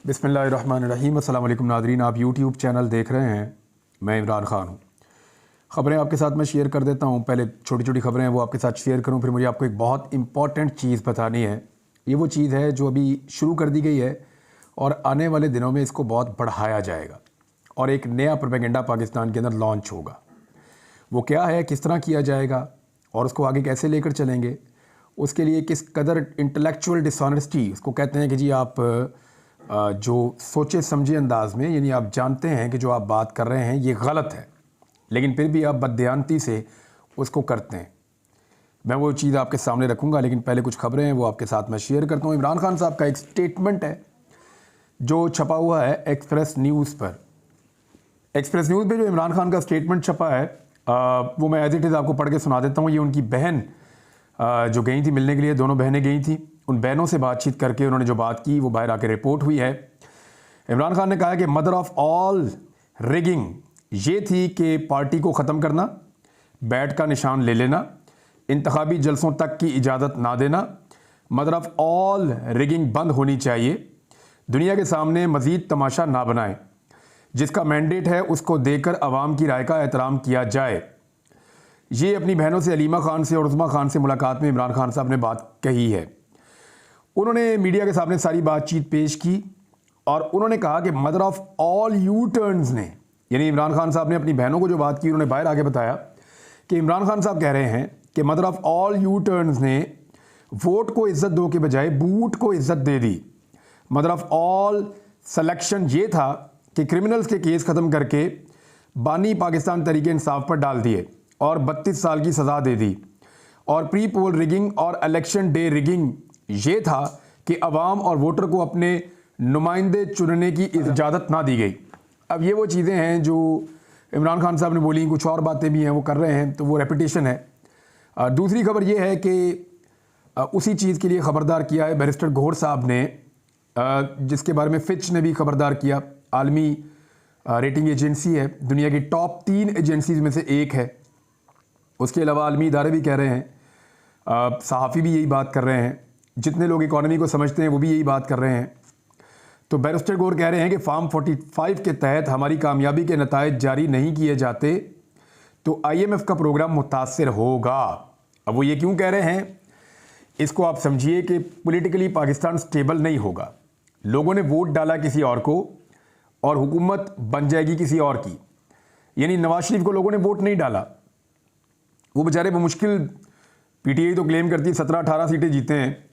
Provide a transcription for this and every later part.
बिस्मिल्लाहिर्रहमानिर्रहीम। अस्सलाम वालेकुम नादरीन, आप यूट्यूब चैनल देख रहे हैं। मैं इमरान ख़ान हूँ। ख़बरें आपके साथ मैं शेयर कर देता हूँ। पहले छोटी छोटी ख़बरें हैं वो आपके साथ शेयर करूँ, फिर मुझे आपको एक बहुत इंपॉर्टेंट चीज़ बतानी है। ये वो चीज़ है जो अभी शुरू कर दी गई है और आने वाले दिनों में इसको बहुत बढ़ाया जाएगा और एक नया प्रोपेगेंडा पाकिस्तान के अंदर लॉन्च होगा। वो क्या है, किस तरह किया जाएगा और उसको आगे कैसे लेकर चलेंगे, उसके लिए किस कदर इंटेलेक्चुअल डिसऑनेस्टी, उसको कहते हैं कि जी आप जो सोचे समझे अंदाज में, यानी आप जानते हैं कि जो आप बात कर रहे हैं ये गलत है लेकिन फिर भी आप बददियानती से उसको करते हैं। मैं वो चीज़ आपके सामने रखूँगा, लेकिन पहले कुछ खबरें हैं वो आपके साथ मैं शेयर करता हूँ। इमरान खान साहब का एक स्टेटमेंट है जो छपा हुआ है एक्सप्रेस न्यूज़ पर। एक्सप्रेस न्यूज़ पे जो इमरान खान का स्टेटमेंट छपा है वो मैं एज इट इज़ आपको पढ़ के सुना देता हूँ। ये उनकी बहन जो गई थी मिलने के लिए, दोनों बहनें गई थी, उन बहनों से बातचीत करके उन्होंने जो बात की वो बाहर आके रिपोर्ट हुई है। इमरान खान ने कहा कि मदर ऑफ ऑल रिगिंग ये थी कि पार्टी को ख़त्म करना, बैट का निशान ले लेना, इंतखाबी जलसों तक की इजाज़त ना देना। मदर ऑफ ऑल रिगिंग बंद होनी चाहिए। दुनिया के सामने मज़ीद तमाशा ना बनाए। जिसका मैंडेट है उसको देकर अवाम की राय का एहतराम किया जाए। ये अपनी बहनों से अलीमा खान से और उज़मा खान से मुलाकात में इमरान खान साहब ने बात कही है। उन्होंने मीडिया के सामने सारी बातचीत पेश की और उन्होंने कहा कि mother of all you turns ने, यानी इमरान खान साहब ने अपनी बहनों को जो बात की, उन्होंने बाहर आके बताया कि इमरान खान साहब कह रहे हैं कि mother of all you turns ने वोट को इज्जत दो के बजाय बूट को इज्जत दे दी। मदर ऑफ ऑल सिलेक्शन ये था कि क्रिमिनल्स के केस ख़त्म करके बानी पाकिस्तान तरीके इंसाफ पर डाल दिए और 32 साल की सज़ा दे दी। और प्री पोल रिगिंग और इलेक्शन डे रिगिंग ये था कि अवाम और वोटर को अपने नुमाइंदे चुनने की इजाज़त ना दी गई। अब ये वो चीज़ें हैं जो इमरान खान साहब ने बोली, कुछ और बातें भी हैं वो कर रहे हैं, तो वो रेपिटेशन है। दूसरी खबर ये है कि उसी चीज़ के लिए ख़बरदार किया है बैरिस्टर गौहर साहब ने, जिसके बारे में फिच ने भी ख़बरदार किया। आलमी रेटिंग एजेंसी है, दुनिया की टॉप 3 एजेंसीज में से एक है। उसके अलावा आलमी इदारे भी कह रहे हैं, सहाफ़ी भी यही बात कर रहे हैं, जितने लोग इकॉनमी को समझते हैं वो भी यही बात कर रहे हैं। तो बैरिस्टर गौहर कह रहे हैं कि फार्म 45 के तहत हमारी कामयाबी के नतायज जारी नहीं किए जाते तो IMF का प्रोग्राम मुतासर होगा। अब वो ये क्यों कह रहे हैं, इसको आप समझिए कि पॉलिटिकली पाकिस्तान स्टेबल नहीं होगा। लोगों ने वोट डाला किसी और को और हुकूमत बन जाएगी किसी और की। यानी नवाज शरीफ को लोगों ने वोट नहीं डाला, वो बेचारे बमुश्किल, PTI तो क्लेम करती है 17-18 सीटें जीते हैं,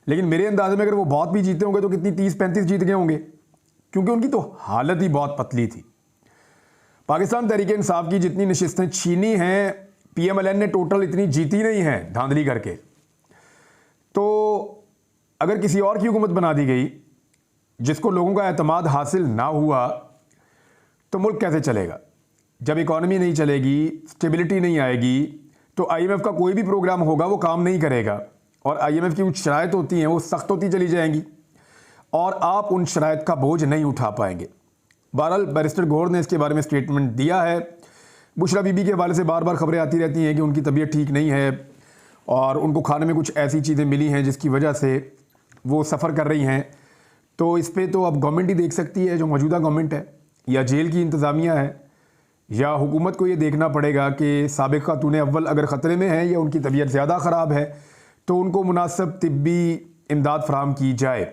लेकिन मेरे अंदाजे में अगर वो बहुत भी जीते होंगे तो कितनी 30-35 जीत गए होंगे, क्योंकि उनकी तो हालत ही बहुत पतली थी। पाकिस्तान तहरीक इंसाफ की जितनी नशिस्तें छीनी हैं, PMLN ने टोटल इतनी जीती नहीं है धांधली करके। तो अगर किसी और की हुकूमत बना दी गई जिसको लोगों का एतमाद हासिल ना हुआ तो मुल्क कैसे चलेगा? जब इकॉनमी नहीं चलेगी, स्टेबिलिटी नहीं आएगी, तो IMF का कोई भी प्रोग्राम होगा वो काम नहीं करेगा। और IMF की कुछ शराइत होती हैं वो सख्त होती चली जाएंगी और आप उन शराइत का बोझ नहीं उठा पाएंगे। बहरहाल बैरिस्टर गौहर ने इसके बारे में स्टेटमेंट दिया है। बुशरा बीबी के हवाले से बार बार खबरें आती रहती हैं कि उनकी तबीयत ठीक नहीं है और उनको खाने में कुछ ऐसी चीज़ें मिली हैं जिसकी वजह से वो सफ़र कर रही हैं। तो इस पर तो अब गवर्नमेंट ही देख सकती है, जो मौजूदा गवर्नमेंट है या जेल की इंतज़ामिया है, या हुकूमत को ये देखना पड़ेगा कि साबिक़ खातून अव्वल अगर ख़तरे में है या उनकी तबीयत ज़्यादा ख़राब है तो उनको मुनासिब तिब्बी इमदाद फराहम की जाए।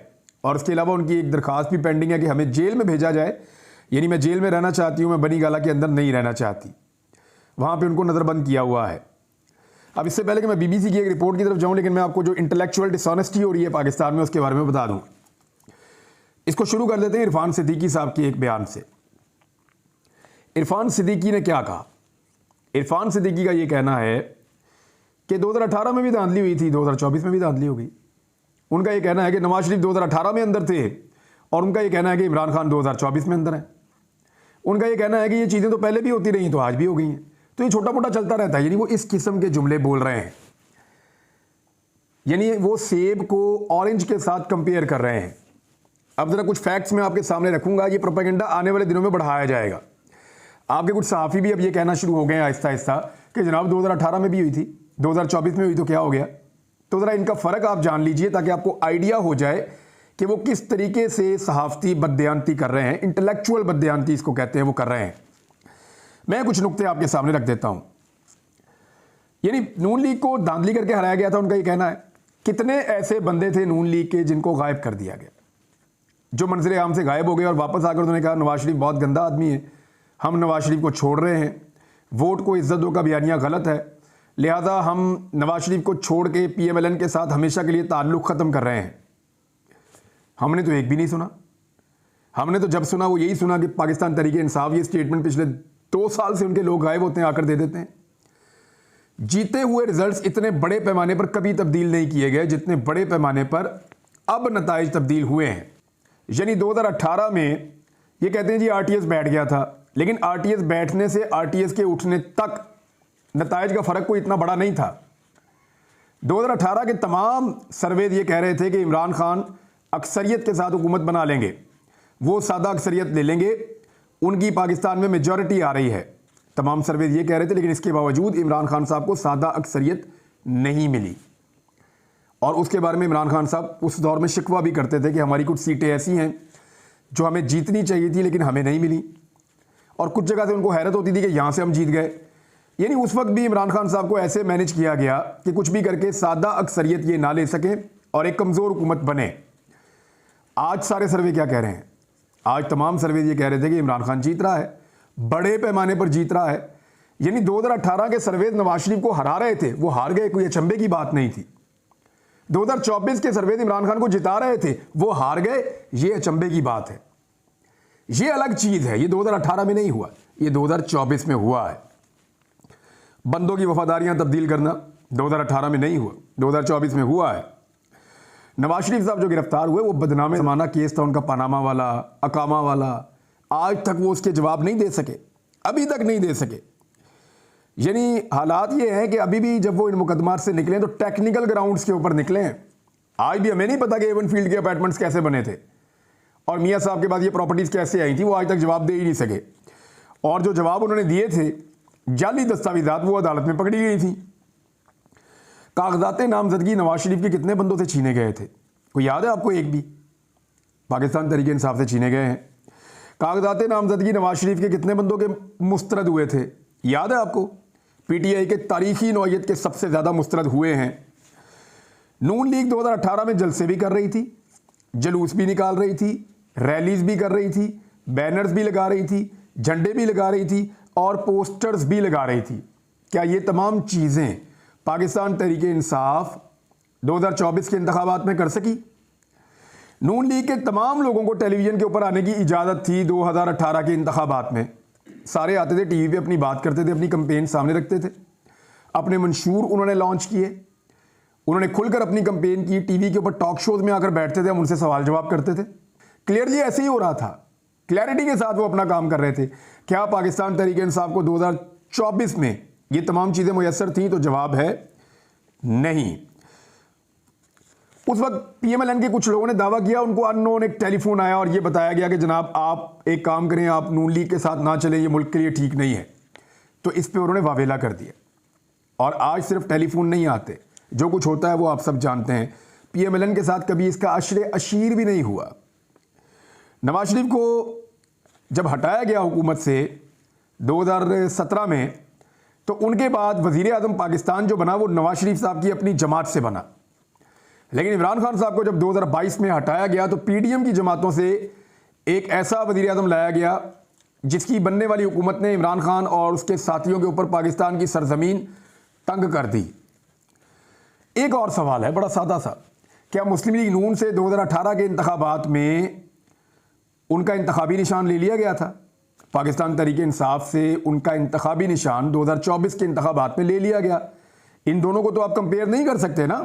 और उसके अलावा उनकी एक दरख्वास्त भी पेंडिंग है कि हमें जेल में भेजा जाए। यानी मैं जेल में रहना चाहती हूँ, मैं बनी गाला के अंदर नहीं रहना चाहती, वहाँ पर उनको नज़रबंद किया हुआ है। अब इससे पहले कि मैं BBC की एक रिपोर्ट की तरफ जाऊँ, लेकिन मैं आपको जो इंटेलेक्चुअल डिसऑनेस्टी हो रही है पाकिस्तान में उसके बारे में बता दूँ। इसको शुरू कर देते हैं इरफान सिद्दीकी साहब के एक बयान से। इरफान सिद्दीकी ने क्या कहा? इरफान सिद्दीकी का ये कहना है कि 2018 में भी धांधली हुई थी, 2024 में भी धांधली होगी। उनका ये कहना है कि नवाज शरीफ 2018 में अंदर थे और उनका ये कहना है कि इमरान खान 2024 में अंदर है। उनका ये कहना है कि ये चीज़ें तो पहले भी होती रही तो आज भी हो गई हैं। तो ये छोटा मोटा चलता रहता है, यानी वो इस किस्म के जुमले बोल रहे हैं। यानी वो सेब को ऑरेंज के साथ कंपेयर कर रहे हैं। अब ज़रा कुछ फैक्ट्स मैं आपके सामने रखूंगा, ये प्रोपेगेंडा आने वाले दिनों में बढ़ाया जाएगा। आपके कुछ सहाफ़ी भी अब ये कहना शुरू हो गए हैं आहिस्ता आहिस्ता कि जनाब 2018 में भी हुई थी, 2024 में हुई तो क्या हो गया। तो ज़रा इनका फ़र्क आप जान लीजिए ताकि आपको आइडिया हो जाए कि वो किस तरीके से सहाफ़ती बदयांती कर रहे हैं, इंटेलेक्चुअल बदयांती इसको कहते हैं, वो कर रहे हैं। मैं कुछ नुक्ते आपके सामने रख देता हूं। यानी नून लीग को धांधली करके हराया गया था, उनका ये कहना है। कितने ऐसे बंदे थे नून लीग के जिनको गायब कर दिया गया, जो मंजर आम से गायब हो गए और वापस आकर उन्होंने कहा नवाज शरीफ बहुत गंदा आदमी है, हम नवाज शरीफ को छोड़ रहे हैं, वोट को इज्जत दो का बयानिया गलत है, लिहाजा हम नवाज शरीफ को छोड़ के PMLN के साथ हमेशा के लिए ताल्लुक़ ख़त्म कर रहे हैं। हमने तो एक भी नहीं सुना। हमने तो जब सुना वो यही सुना कि पाकिस्तान तहरीक इंसाफ ये स्टेटमेंट पिछले 2 साल से उनके लोग गायब होते हैं, आकर दे देते हैं। जीते हुए रिजल्ट्स इतने बड़े पैमाने पर कभी तब्दील नहीं किए गए जितने बड़े पैमाने पर अब नताइज तब्दील हुए हैं। यानी 2018 में ये कहते हैं जी RTS बैठ गया था, लेकिन RTS बैठने से RTS के उठने तक नताइज का फ़र्क कोई इतना बड़ा नहीं था। 2018 के तमाम सर्वेद ये कह रहे थे कि इमरान खान अक्सरियत के साथ हुकूमत बना लेंगे, वो सादा अक्सरियत ले लेंगे, उनकी पाकिस्तान में मेजॉरिटी आ रही है। तमाम सर्वेज ये कह रहे थे, लेकिन इसके बावजूद इमरान खान साहब को सादा अक्सरियत नहीं मिली। और उसके बारे में इमरान खान साहब उस दौर में शिकवा भी करते थे कि हमारी कुछ सीटें ऐसी हैं जो हमें जीतनी चाहिए थी लेकिन हमें नहीं मिली, और कुछ जगह से उनको हैरत होती थी कि यहाँ से हम जीत गए। यानी उस वक्त भी इमरान खान साहब को ऐसे मैनेज किया गया कि कुछ भी करके सादा अक्सरियत ये ना ले सकें और एक कमज़ोर हुकूमत बने। आज सारे सर्वे क्या कह रहे हैं? आज तमाम सर्वे ये कह रहे थे कि इमरान खान जीत रहा है, बड़े पैमाने पर जीत रहा है। यानी 2018 के सर्वे नवाज शरीफ को हरा रहे थे, वो हार गए, कोई अचंभे की बात नहीं थी। 2024 के सर्वे इमरान खान को जिता रहे थे, वो हार गए, ये अचंभे की बात है। ये अलग चीज है, ये 2018 में नहीं हुआ, ये 2024 में हुआ है। बंदों की वफादारियां तब्दील करना 2018 में नहीं हुआ, 2024 में हुआ है। नवाज शरीफ साहब जो गिरफ्तार हुए वो बदनामे ज़माना केस था उनका, पनामा वाला, अकामा वाला। आज तक वो उसके जवाब नहीं दे सके, अभी तक नहीं दे सके। यानी हालात ये हैं कि अभी भी जब वो इन मुकदमात से निकले तो टेक्निकल ग्राउंड्स के ऊपर निकले हैं। आज भी हमें नहीं पता कि एवन फील्ड के अपार्टमेंट्स कैसे बने थे और मियाँ साहब के बाद ये प्रॉपर्टीज़ कैसे आई थी, वो आज तक जवाब दे ही नहीं सके। और जो जवाब उन्होंने दिए थे, जाली दस्तावेजात, वो अदालत में पकड़ी गई थी। कागजात नामजदगी नवाज शरीफ के कितने बंदों से छीने गए थे, कोई याद है आपको? एक भी। पाकिस्तान तहरीक इंसाफ से छीने गए हैं। कागजात नामजदगी नवाज शरीफ के कितने बंदों के मुस्तरद हुए थे, याद है आपको? PTI के तारीखी नौयत के सबसे ज़्यादा मुस्तरद हुए हैं। नून लीग 2018 में जलसे भी कर रही थी, जलूस भी निकाल रही थी, रैलीज भी कर रही थी, बैनर्स भी लगा रही थी, झंडे भी लगा रही थी और पोस्टर्स भी लगा रही थी। क्या ये तमाम चीज़ें पाकिस्तान तहरीक इंसाफ 2024 के इंतखाबात में कर सकी? नून लीग के तमाम लोगों को टेलीविज़न के ऊपर आने की इजाज़त थी 2018 के इंतखाबात में। सारे आते थे, टीवी पे अपनी बात करते थे, अपनी कंपेन सामने रखते थे, अपने मंशूर उन्होंने लॉन्च किए, उन्होंने खुलकर अपनी कंपेन की, टीवी के ऊपर टॉक शोज में आकर बैठते थे, हम उनसे सवाल जवाब करते थे। क्लियरली ऐसे ही हो रहा था, क्लैरिटी के साथ वो अपना काम कर रहे थे। क्या पाकिस्तान तहरीक इंसाफ को 2024 में ये तमाम चीज़ें मुयस्सर थी? तो जवाब है नहीं। उस वक्त PMLN के कुछ लोगों ने दावा किया, उनको अननोन एक टेलीफोन आया और ये बताया गया कि जनाब आप एक काम करें, आप नून लीग के साथ ना चले, ये मुल्क के लिए ठीक नहीं है। तो इस पे उन्होंने वावेला कर दिया। और आज सिर्फ टेलीफोन नहीं आते, जो कुछ होता है वो आप सब जानते हैं। PMLN के साथ कभी इसका अशरे अशीर भी नहीं हुआ। नवाज शरीफ को जब हटाया गया हुकूमत से 2017 में, तो उनके बाद वज़ीर आज़म पाकिस्तान जो बना वो नवाज शरीफ साहब की अपनी जमात से बना। लेकिन इमरान खान साहब को जब 2022 में हटाया गया तो PDM की जमातों से एक ऐसा वज़ीर आज़म लाया गया जिसकी बनने वाली हुकूमत ने इमरान खान और उसके साथियों के ऊपर पाकिस्तान की सरजमीन तंग कर दी। एक और सवाल है बड़ा सादा सा, क्या मुस्लिम लीग नून से 2018 के इंतखाबात में उनका इंतखाबी निशान ले लिया गया था? पाकिस्तान तहरीक इंसाफ से उनका इंतखाबी निशान 2024 के इंतखाबात में ले लिया गया। इन दोनों को तो आप कंपेयर नहीं कर सकते ना।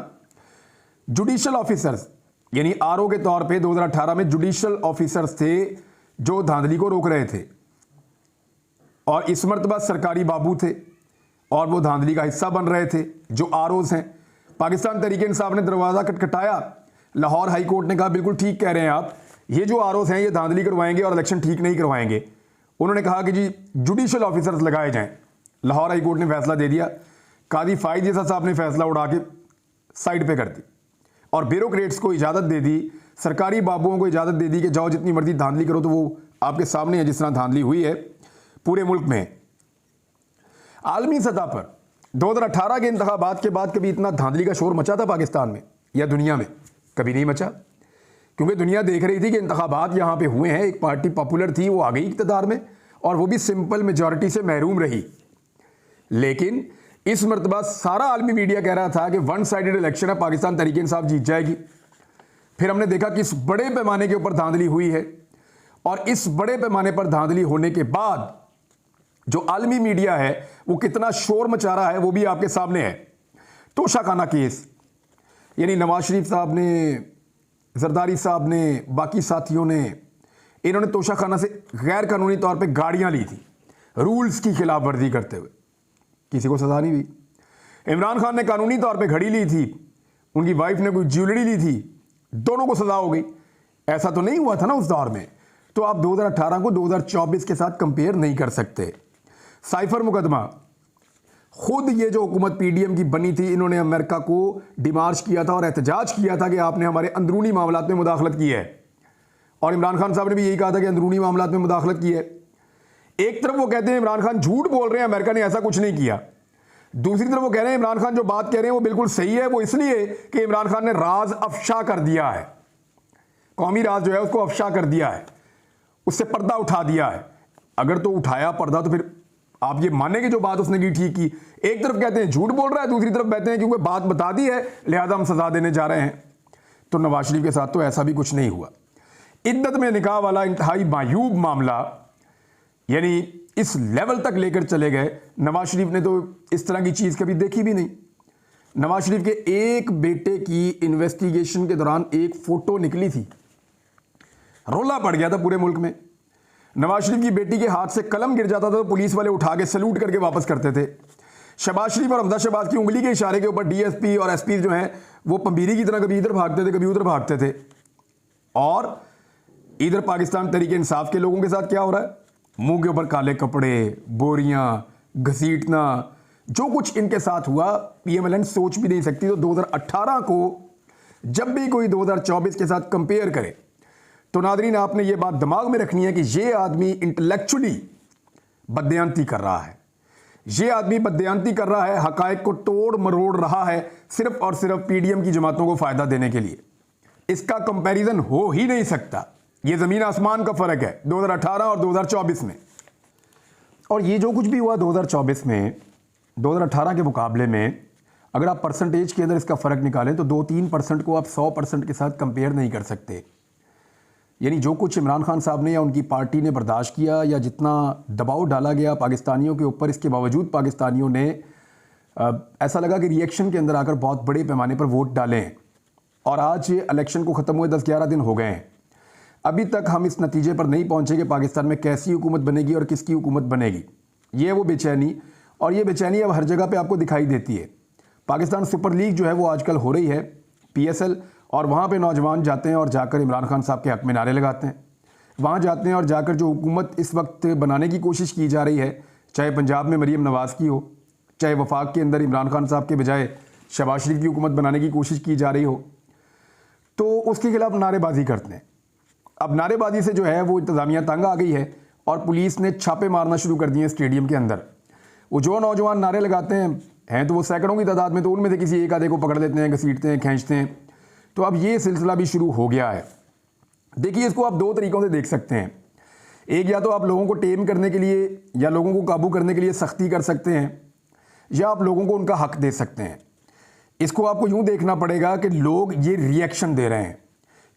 जुडिशल ऑफिसर्स यानी RO के तौर पे 2018 में जुडिशल ऑफिसर्स थे जो धांधली को रोक रहे थे, और इस मरतबा सरकारी बाबू थे और वो धांधली का हिस्सा बन रहे थे जो ROs हैं। पाकिस्तान तहरीक इंसाफ ने दरवाज़ा खटखटाया, लाहौर हाई कोर्ट ने कहा बिल्कुल ठीक कह रहे हैं आप, ये जो ROs हैं ये धांधली करवाएंगे और इलेक्शन ठीक नहीं करवाएंगे। उन्होंने कहा कि जी जुडिशल ऑफिसर्स लगाए जाएं। लाहौर हाई कोर्ट ने फैसला दे दिया, कादी फाइज जैसा साहब ने फैसला उड़ा के साइड पे कर दी और ब्यूरोक्रेट्स को इजाज़त दे दी सरकारी बाबुओं को इजाज़त दे दी कि जाओ जितनी मर्जी धांधली करो, तो वो आपके सामने है जिस तरह धांधली हुई है पूरे मुल्क में। आलमी सतह पर 2018 के इंतखाबात के बाद कभी इतना धांधली का शोर मचा था पाकिस्तान में या दुनिया में? कभी नहीं मचा, क्योंकि दुनिया देख रही थी कि इंतखाबात यहाँ पे हुए हैं, एक पार्टी पॉपुलर थी, वो आ गई इक़्तिदार में और वो भी सिंपल मेजॉरिटी से महरूम रही। लेकिन इस मरतबा सारा आलमी मीडिया कह रहा था कि वन साइडेड इलेक्शन है, पाकिस्तान तहरीक इंसाफ जीत जाएगी। फिर हमने देखा कि इस बड़े पैमाने के ऊपर धांधली हुई है, और इस बड़े पैमाने पर धांधली होने के बाद जो आलमी मीडिया है वो कितना शोर मचा रहा है वो भी आपके सामने है। तोशाखाना केस, यानी नवाज शरीफ साहब ने, जरदारी साहब ने, बाकी साथियों ने, इन्होंने तोशाखाना से गैर कानूनी तौर पे गाड़ियां ली थी रूल्स की खिलाफ वर्जी करते हुए, किसी को सजा नहीं हुई। इमरान खान ने कानूनी तौर पे घड़ी ली थी, उनकी वाइफ ने कोई ज्वेलरी ली थी, दोनों को सजा हो गई। ऐसा तो नहीं हुआ था ना उस दौर में। तो आप 2018 को 2024 के साथ कंपेयर नहीं कर सकते। साइफर मुकदमा, खुद ये जो हुकूमत पीडीएम की बनी थी, इन्होंने अमेरिका को डिमार्च किया था और एहतजाज किया था कि आपने हमारे अंदरूनी मामलात में मुदाखलत की है, और इमरान खान साहब ने भी यही कहा था कि अंदरूनी मामलात में मुदाखलत की है। एक तरफ वो कहते हैं इमरान खान झूठ बोल रहे हैं, अमेरिका ने ऐसा कुछ नहीं किया। दूसरी तरफ वो कह रहे हैं इमरान खान जो बात कह रहे हैं वो बिल्कुल सही है, वो इसलिए कि इमरान खान ने राज अफशा कर दिया है, कौमी राज जो है उसको अफशा कर दिया है, उससे पर्दा उठा दिया है। अगर तो उठाया पर्दा तो फिर आप ये मानेंगे जो बात उसने की ठीक की। एक तरफ कहते हैं झूठ बोल रहा है, दूसरी तरफ कहते हैं क्योंकि बात बता दी है लिहाजा हम सजा देने जा रहे हैं। तो नवाज शरीफ के साथ तो ऐसा भी कुछ नहीं हुआ। इद्दत में निकाह वाला इंतहाई मायूब मामला, यानी इस लेवल तक लेकर चले गए। नवाज शरीफ ने तो इस तरह की चीज कभी देखी भी नहीं। नवाज शरीफ के एक बेटे की इन्वेस्टिगेशन के दौरान एक फोटो निकली थी, रोला पड़ गया था पूरे मुल्क में। नवाज शरीफ की बेटी के हाथ से कलम गिर जाता था तो पुलिस वाले उठा के सैल्यूट करके वापस करते थे। शहबाज शरीफ और हमजा शहबाज की उंगली के इशारे के ऊपर डीएसपी और एसपी जो हैं वो पंबीरी की तरह कभी इधर भागते थे कभी उधर भागते थे। और इधर पाकिस्तान तहरीक इंसाफ के लोगों के साथ क्या हो रहा है? मुंह के ऊपर काले कपड़े, बोरियां, घसीटना, जो कुछ इनके साथ हुआ पीएमएलएन सोच भी नहीं सकती। तो 2018 को जब भी कोई 2024 के साथ कंपेयर करे तो नादरीन आपने ये बात दिमाग में रखनी है कि ये आदमी इंटेलेक्चुअली बदयांती कर रहा है, ये आदमी बदयांती कर रहा है, हकायक को तोड़ मरोड़ रहा है सिर्फ और सिर्फ पीडीएम की जमातों को फायदा देने के लिए। इसका कंपैरिजन हो ही नहीं सकता। ये जमीन आसमान का फर्क है 2018 और 2024 में। और ये जो कुछ भी हुआ 2024 में 2018 के मुकाबले में, अगर आप परसेंटेज के अंदर इसका फर्क निकालें तो 2-3% को आप 100% के साथ कंपेयर नहीं कर सकते। यानी जो कुछ इमरान खान साहब ने या उनकी पार्टी ने बर्दाश्त किया या जितना दबाव डाला गया पाकिस्तानियों के ऊपर, इसके बावजूद पाकिस्तानियों ने ऐसा लगा कि रिएक्शन के अंदर आकर बहुत बड़े पैमाने पर वोट डालें। और आज ये इलेक्शन को ख़त्म हुए 10-11 दिन हो गए हैं, अभी तक हम इस नतीजे पर नहीं पहुंचे कि पाकिस्तान में कैसी हुकूमत बनेगी और किसकी हुकूमत बनेगी। ये वो बेचैनी, और ये बेचैनी अब हर जगह पे आपको दिखाई देती है। पाकिस्तान सुपर लीग जो है वो आजकल हो रही है PSL, और वहाँ पे नौजवान जाते हैं और जाकर इमरान खान साहब के हक़ में नारे लगाते हैं। वहाँ जाते हैं और जाकर जो हुकूमत इस वक्त बनाने की कोशिश की जा रही है, चाहे पंजाब में मरीम नवाज़ की हो, चाहे वफाक के अंदर इमरान खान साहब के बजाय शहबाज शरीफ की हुकूमत बनाने की कोशिश की जा रही हो, तो उसके खिलाफ नारेबाजी करते हैं। अब नारेबाजी से जो है वो इंतज़ामिया तंग आ गई है और पुलिस ने छापे मारना शुरू कर दिए हैं स्टेडियम के अंदर। वो जो नौजवान नारे लगाते हैं तो वो सैकड़ों की तादाद में, तो उनमें से किसी एक आधे को पकड़ लेते हैं, घसीटते हैं, खींचते हैं। तो अब ये सिलसिला भी शुरू हो गया है। देखिए, इसको आप दो तरीक़ों से देख सकते हैं। एक, या तो आप लोगों को टेम करने के लिए या लोगों को काबू करने के लिए सख्ती कर सकते हैं, या आप लोगों को उनका हक दे सकते हैं। इसको आपको यूँ देखना पड़ेगा कि लोग ये रिएक्शन दे रहे हैं।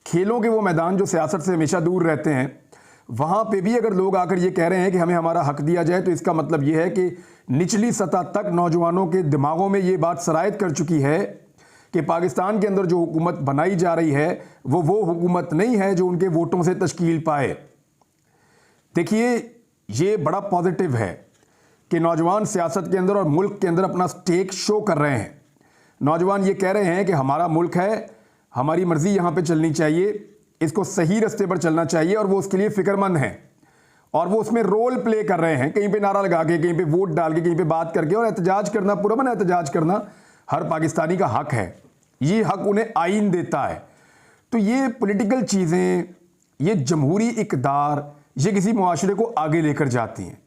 खेलों के वो मैदान जो सियासत से हमेशा दूर रहते हैं, वहाँ पे भी अगर लोग आकर ये कह रहे हैं कि हमें हमारा हक दिया जाए, तो इसका मतलब ये है कि निचली सतह तक नौजवानों के दिमागों में ये बात सरायत कर चुकी है कि पाकिस्तान के अंदर जो हुकूमत बनाई जा रही है वो हुकूमत नहीं है जो उनके वोटों से तश्कील पाए। देखिए, ये बड़ा पॉजिटिव है कि नौजवान सियासत के अंदर और मुल्क के अंदर अपना स्टेक शो कर रहे हैं। नौजवान ये कह रहे हैं कि हमारा मुल्क है, हमारी मर्जी यहाँ पे चलनी चाहिए, इसको सही रास्ते पर चलना चाहिए, और वो उसके लिए फ़िक्रमंद हैं और वो उसमें रोल प्ले कर रहे हैं। कहीं पे नारा लगा के, कहीं पे वोट डाल के, कहीं पे बात करके, और एहतजाज करना, पुरअमन एहतजाज करना हर पाकिस्तानी का हक है। ये हक उन्हें आइन देता है। तो ये पॉलिटिकल चीज़ें, ये जमहूरी इक़्तिदार, ये किसी मुआशरे को आगे लेकर जाती हैं।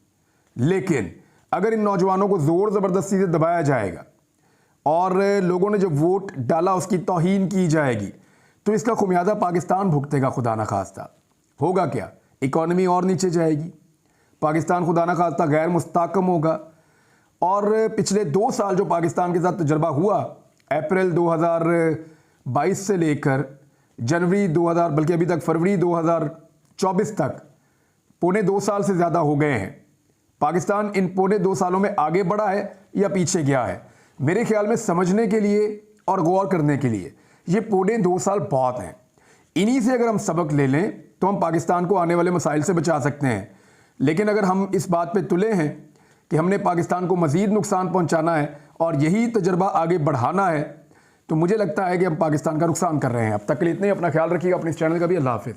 लेकिन अगर इन नौजवानों को ज़ोर ज़बरदस्ती से दबाया जाएगा और लोगों ने जब वोट डाला उसकी तौहीन की जाएगी, तो इसका खुमियाजा पाकिस्तान भुगतेगा। खुदा न खास्ता होगा क्या, इकॉनमी और नीचे जाएगी, पाकिस्तान खुदा न खास्ता गैर मुस्तहकम होगा। और पिछले 2 साल जो पाकिस्तान के साथ तजर्बा हुआ, अप्रैल 2022 से लेकर जनवरी 2000, बल्कि अभी तक फरवरी 2024 तक, पौने 2 साल से ज़्यादा हो गए हैं। पाकिस्तान इन पौने 2 सालों में आगे बढ़ा है या पीछे गया है? मेरे ख्याल में समझने के लिए और गौर करने के लिए ये पौने 2 साल बहुत हैं। इन्हीं से अगर हम सबक ले लें तो हम पाकिस्तान को आने वाले मसाइल से बचा सकते हैं। लेकिन अगर हम इस बात पे तुले हैं कि हमने पाकिस्तान को मज़ीद नुकसान पहुंचाना है और यही तजर्बा आगे बढ़ाना है, तो मुझे लगता है कि हम पाकिस्तान का नुकसान कर रहे हैं। अब तक के लिए इतने ही। अपना ख्याल रखिएगा, अपने इस चैनल का भी। अल्लाह हाफ़िज़।